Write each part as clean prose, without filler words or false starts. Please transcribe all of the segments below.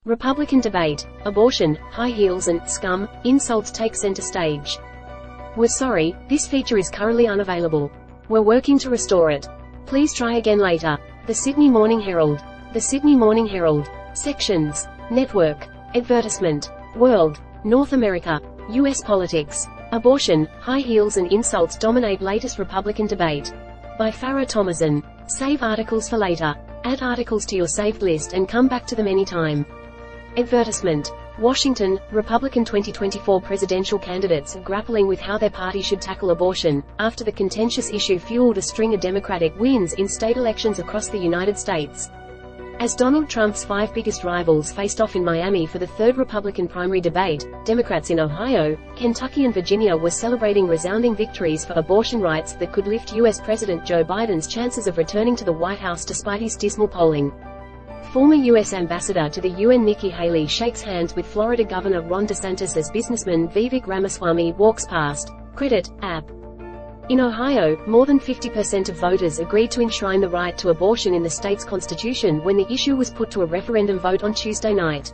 Republican debate, abortion, high heels and scum, insults take center stage. We're sorry, this feature is currently unavailable. We're working to restore it. Please try again later. The Sydney Morning Herald. The Sydney Morning Herald. Sections. Network. Advertisement. World. North America. U.S. politics. Abortion, high heels and insults dominate latest Republican debate. By Farah Thomason. Save articles for later. Add articles to your saved list and come back to them anytime. Advertisement. Washington, Republican 2024 presidential candidates are grappling with how their party should tackle abortion, after the contentious issue fueled a string of Democratic wins in state elections across the United States. As Donald Trump's 5 biggest rivals faced off in Miami for the third Republican primary debate, Democrats in Ohio, Kentucky and Virginia were celebrating resounding victories for abortion rights that could lift U.S. President Joe Biden's chances of returning to the White House despite his dismal polling. Former U.S. Ambassador to the UN Nikki Haley shakes hands with Florida Governor Ron DeSantis as businessman Vivek Ramaswamy walks past. Credit, app. In Ohio, more than 50% of voters agreed to enshrine the right to abortion in the state's constitution when the issue was put to a referendum vote on Tuesday night.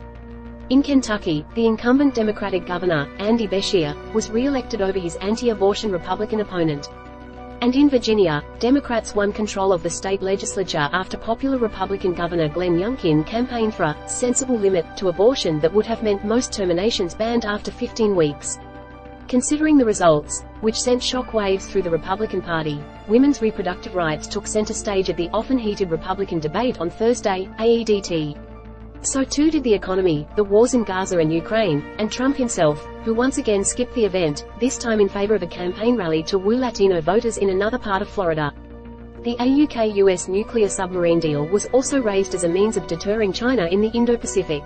In Kentucky, the incumbent Democratic governor, Andy Beshear, was re-elected over his anti-abortion Republican opponent. And in Virginia, Democrats won control of the state legislature after popular Republican Governor Glenn Youngkin campaigned for a sensible limit to abortion that would have meant most terminations banned after 15 weeks. Considering the results, which sent shock waves through the Republican Party, women's reproductive rights took center stage at the often heated Republican debate on Thursday, AEDT. So too did the economy, the wars in Gaza and Ukraine, and Trump himself, who once again skipped the event, this time in favor of a campaign rally to woo Latino voters in another part of Florida. The UK-US nuclear submarine deal was also raised as a means of deterring China in the Indo-Pacific.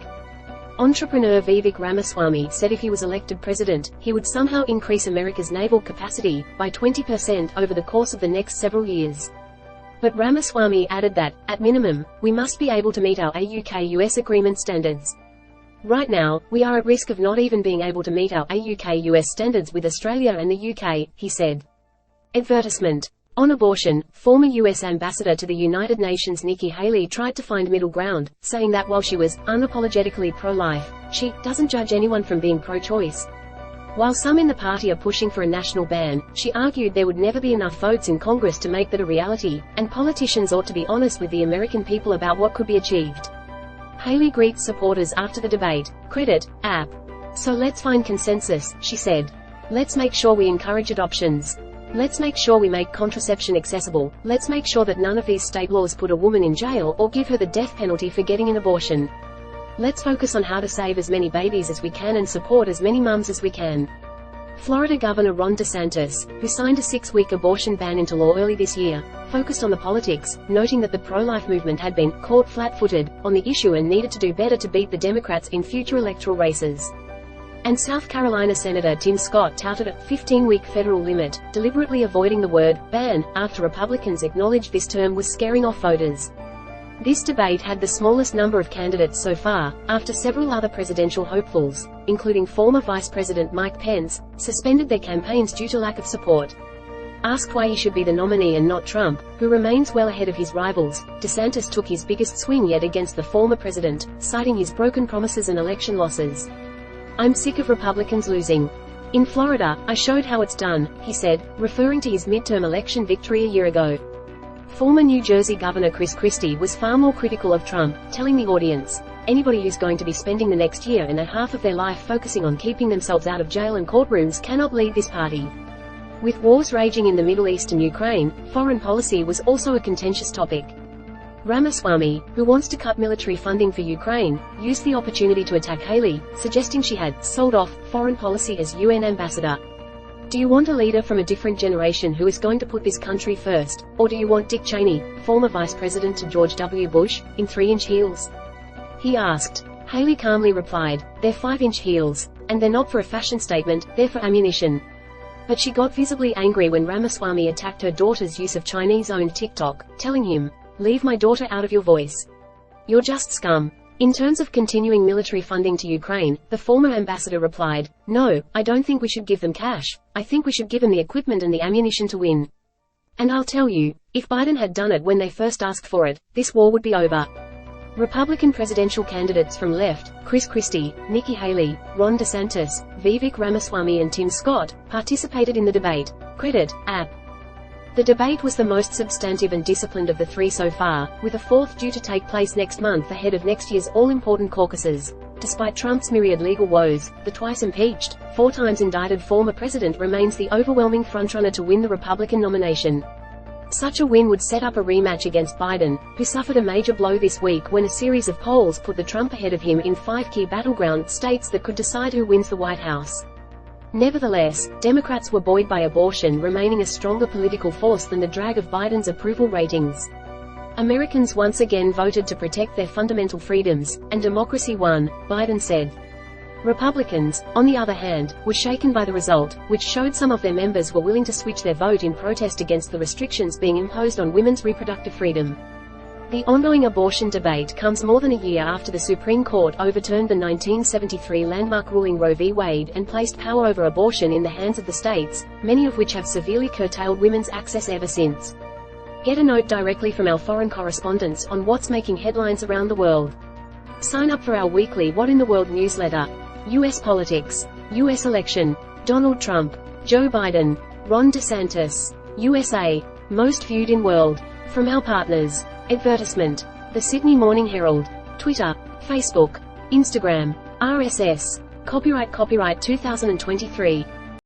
Entrepreneur Vivek Ramaswamy said if he was elected president, he would somehow increase America's naval capacity by 20% over the course of the next several years. But Ramaswamy added that, at minimum, we must be able to meet our UK-US agreement standards. Right now, we are at risk of not even being able to meet our UK-US standards with Australia and the UK, he said. Advertisement. On abortion, former U.S. Ambassador to the United Nations Nikki Haley tried to find middle ground, saying that while she was unapologetically pro-life, she doesn't judge anyone from being pro-choice. While some in the party are pushing for a national ban, she argued there would never be enough votes in Congress to make that a reality, and politicians ought to be honest with the American people about what could be achieved. Haley greets supporters after the debate. Credit, app. So let's find consensus, she said. Let's make sure we encourage adoptions. Let's make sure we make contraception accessible. Let's make sure that none of these state laws put a woman in jail or give her the death penalty for getting an abortion. Let's focus on how to save as many babies as we can and support as many mums as we can. Florida Governor Ron DeSantis, who signed a 6-week abortion ban into law early this year, focused on the politics, noting that the pro-life movement had been caught flat-footed on the issue and needed to do better to beat the Democrats in future electoral races. And South Carolina Senator Tim Scott touted a 15-week federal limit, deliberately avoiding the word ban, after Republicans acknowledged this term was scaring off voters. This debate had the smallest number of candidates so far, after several other presidential hopefuls, including former Vice President Mike Pence, suspended their campaigns due to lack of support. Asked why he should be the nominee and not Trump, who remains well ahead of his rivals, DeSantis took his biggest swing yet against the former president, citing his broken promises and election losses. "I'm sick of Republicans losing. In Florida, I showed how it's done," he said, referring to his midterm election victory a year ago. Former New Jersey Governor Chris Christie was far more critical of Trump, telling the audience, "Anybody who's going to be spending the next year and a half of their life focusing on keeping themselves out of jail and courtrooms cannot lead this party." With wars raging in the Middle East and Ukraine, foreign policy was also a contentious topic. Ramaswamy, who wants to cut military funding for Ukraine, used the opportunity to attack Haley, suggesting she had sold off foreign policy as UN ambassador. Do you want a leader from a different generation who is going to put this country first, or do you want Dick Cheney, former vice president to George W. Bush, in 3-inch heels? He asked. Haley calmly replied, "They're 5-inch heels, and they're not for a fashion statement, they're for ammunition." But she got visibly angry when Ramaswamy attacked her daughter's use of Chinese-owned TikTok, telling him, "Leave my daughter out of your voice. You're just scum." In terms of continuing military funding to Ukraine, the former ambassador replied, "No, I don't think we should give them cash. I think we should give them the equipment and the ammunition to win. And I'll tell you, if Biden had done it when they first asked for it, this war would be over." Republican presidential candidates from left, Chris Christie, Nikki Haley, Ron DeSantis, Vivek Ramaswamy and Tim Scott, participated in the debate. Credit, app. The debate was the most substantive and disciplined of the three so far, with a fourth due to take place next month ahead of next year's all-important caucuses. Despite Trump's myriad legal woes, the twice impeached, 4 times indicted former president remains the overwhelming frontrunner to win the Republican nomination. Such a win would set up a rematch against Biden, who suffered a major blow this week when a series of polls put the Trump ahead of him in 5 key battleground states that could decide who wins the White House. Nevertheless, Democrats were buoyed by abortion remaining a stronger political force than the drag of Biden's approval ratings. Americans once again voted to protect their fundamental freedoms, and democracy won, Biden said. Republicans, on the other hand, were shaken by the result, which showed some of their members were willing to switch their vote in protest against the restrictions being imposed on women's reproductive freedom. The ongoing abortion debate comes more than a year after the Supreme Court overturned the 1973 landmark ruling Roe v. Wade and placed power over abortion in the hands of the states, many of which have severely curtailed women's access ever since. Get a note directly from our foreign correspondents on what's making headlines around the world. Sign up for our weekly What in the World newsletter. U.S. politics, U.S. election, Donald Trump, Joe Biden, Ron DeSantis, USA, most viewed in world. From our partners. Advertisement. The Sydney Morning Herald. Twitter, Facebook, Instagram, RSS. Copyright 2023.